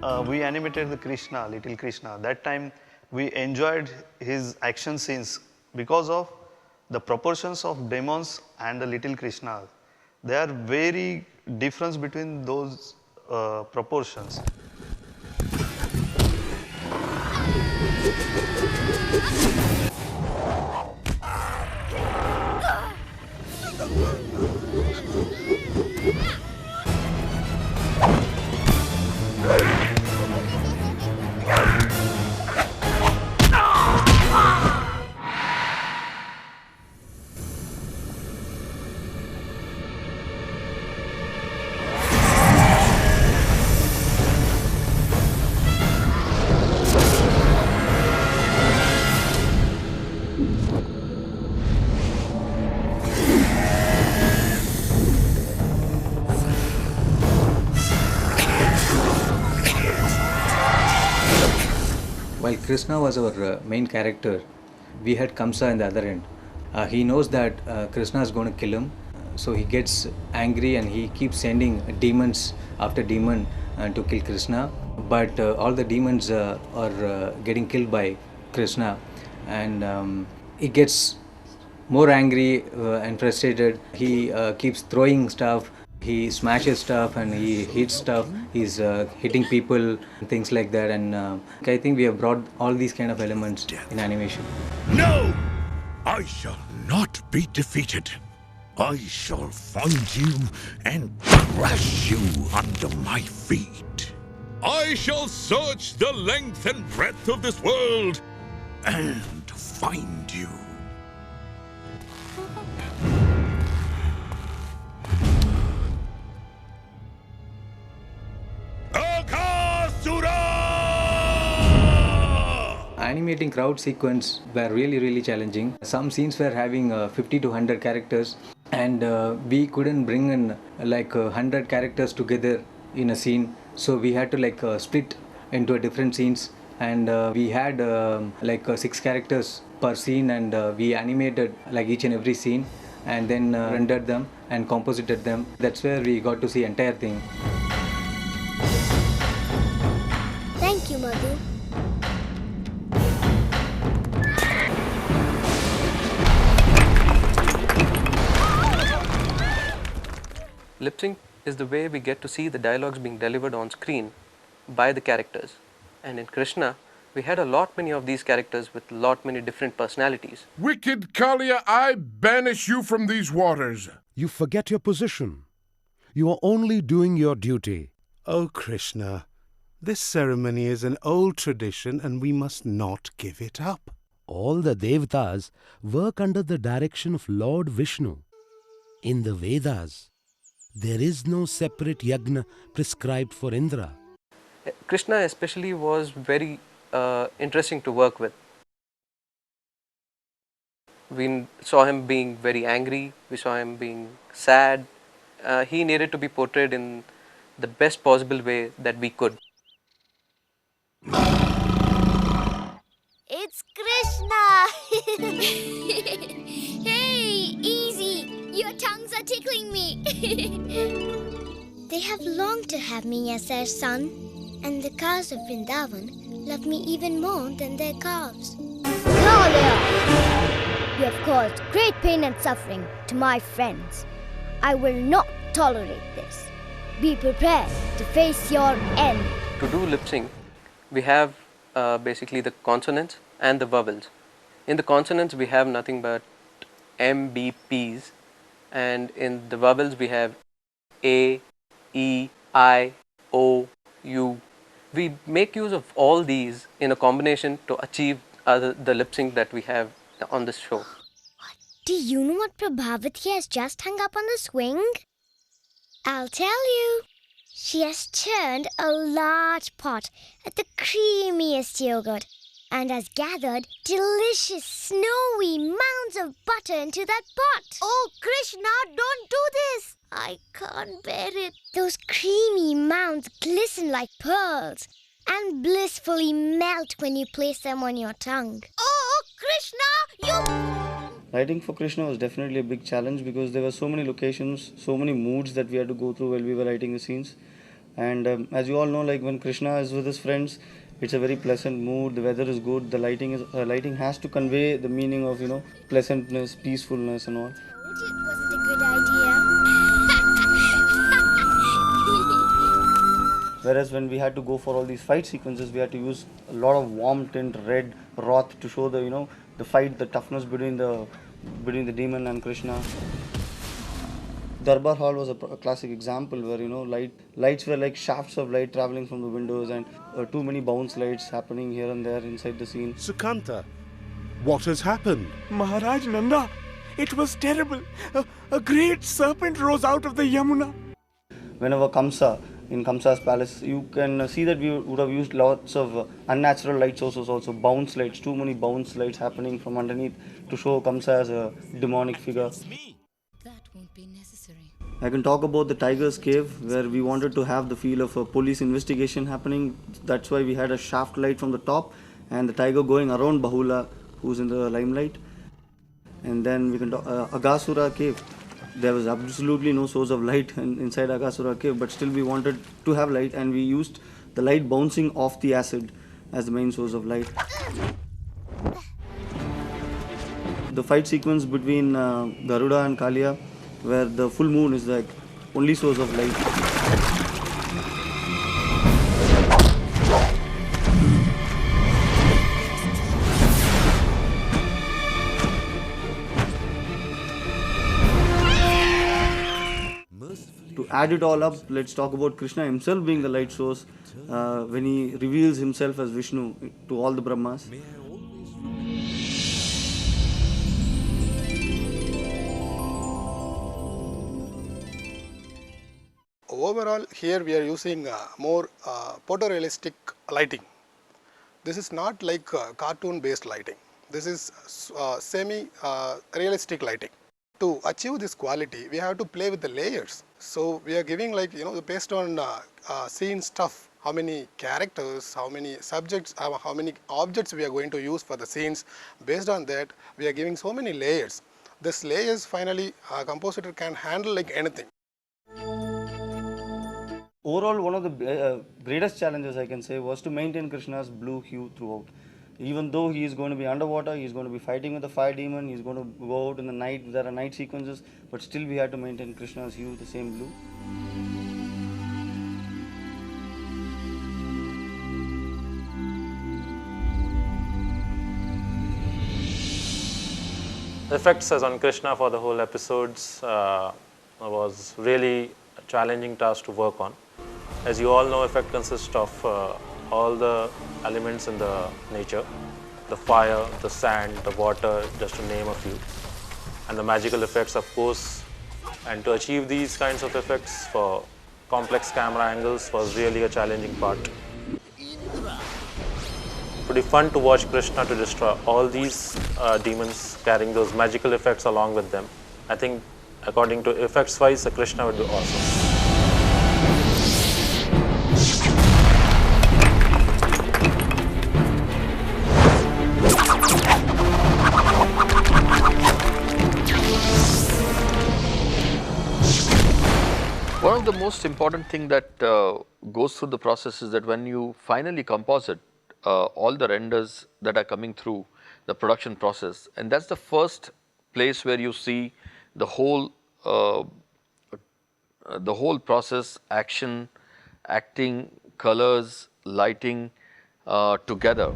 We animated the Krishna, little Krishna. That time we enjoyed his action scenes because of the proportions of demons and the little Krishna. They are very difference between those proportions. While Krishna was our main character, we had Kamsa in the other end. He knows that Krishna is going to kill him, so he gets angry and he keeps sending demons after demon to kill Krishna. But all the demons are getting killed by Krishna, and he gets more angry and frustrated. He keeps throwing stuff. He smashes stuff and he hits stuff. He's hitting people and things like that. And I think we have brought all these kind of elements in animation. No! I shall not be defeated. I shall find you and crush you under my feet. I shall search the length and breadth of this world and find you. Animating crowd sequence were really challenging. Some scenes were having 50 to 100 characters, and we couldn't bring in like 100 characters together in a scene, so we had to split into different scenes, and we had 6 characters per scene, and we animated like each and every scene and then rendered them and composited them. That's where we got to see entire thing. Thank you, Madhu. Lip sync is the way we get to see the dialogues being delivered on screen by the characters. And in Krishna, we had a lot many of these characters with lot many different personalities. Wicked Kalia, I banish you from these waters. You forget your position. You are only doing your duty. Oh, Krishna, this ceremony is an old tradition and we must not give it up. All the Devatas work under the direction of Lord Vishnu. In the Vedas, there is no separate yagna prescribed for Indra. Krishna especially was very interesting to work with. We saw him being very angry, we saw him being sad. He needed to be portrayed in the best possible way that we could. It's Krishna! Hey, easy! Your tongues are tickling me. They have longed to have me as their son, and the cows of Vrindavan love me even more than their calves. Now there! You have caused great pain and suffering to my friends. I will not tolerate this. Be prepared to face your end. To do lip sync, we have basically the consonants and the vowels. In the consonants, we have nothing but MBPs, and in the vowels, we have A, E, I, O, U. We make use of all these in a combination to achieve the lip sync that we have on this show. Do you know what Prabhavati has just hung up on the swing? I'll tell you. She has churned a large pot at the creamiest yogurt and has gathered delicious snowy mounds of butter into that pot. Oh, Krishna, don't do this. I can't bear it. Those creamy mounds glisten like pearls and blissfully melt when you place them on your tongue. Oh, Krishna, you... Writing for Krishna was definitely a big challenge because there were so many locations, so many moods that we had to go through while we were writing the scenes. And as you all know, like when Krishna is with his friends, it's a very pleasant mood. The weather is good. The lighting has to convey the meaning of pleasantness, peacefulness, and all. Told you it wasn't a good idea. Whereas when we had to go for all these fight sequences, we had to use a lot of warm tint, red, wrath to show the fight, the toughness between the demon and Krishna. Darbar Hall was a classic example where lights were like shafts of light traveling from the windows, and too many bounce lights happening here and there inside the scene. Sukanta, what has happened? Maharaj Nanda, it was terrible. A great serpent rose out of the Yamuna. Whenever in Kamsa's palace, you can see that we would have used lots of unnatural light sources also, bounce lights, too many bounce lights happening from underneath to show Kamsa as a demonic figure. That won't be necessary. I can talk about the tiger's cave, where we wanted to have the feel of a police investigation happening. That's why we had a shaft light from the top and the tiger going around Bahula, who's in the limelight. And then we can talk Agasura cave. There was absolutely no source of light inside Agasura cave, but still we wanted to have light, and we used the light bouncing off the acid as the main source of light. The fight sequence between Garuda and Kalia, where the full moon is the only source of light. To add it all up, let's talk about Krishna himself being the light source when he reveals himself as Vishnu to all the Brahmas. Overall, here we are using more photorealistic lighting. This is not like cartoon based lighting. This is semi-realistic lighting. To achieve this quality, we have to play with the layers. So we are giving based on scene stuff, how many characters, how many subjects, how many objects we are going to use for the scenes. Based on that, we are giving so many layers. This layers finally a compositor can handle like anything. Overall, one of the greatest challenges I can say was to maintain Krishna's blue hue throughout. Even though he is going to be underwater, he is going to be fighting with the fire demon, he is going to go out in the night, there are night sequences, but still we had to maintain Krishna's hue, the same blue. The effects as on Krishna for the whole episodes was really a challenging task to work on. As you all know, effect consists of all the elements in the nature, the fire, the sand, the water, just to name a few, and the magical effects, of course. And to achieve these kinds of effects for complex camera angles was really a challenging part. Pretty fun to watch Krishna to destroy all these demons, carrying those magical effects along with them. I think according to effects wise, Krishna would be awesome. One of the most important thing that goes through the process is that when you finally composite all the renders that are coming through the production process, and that's the first place where you see the whole process, action, acting, colors, lighting together.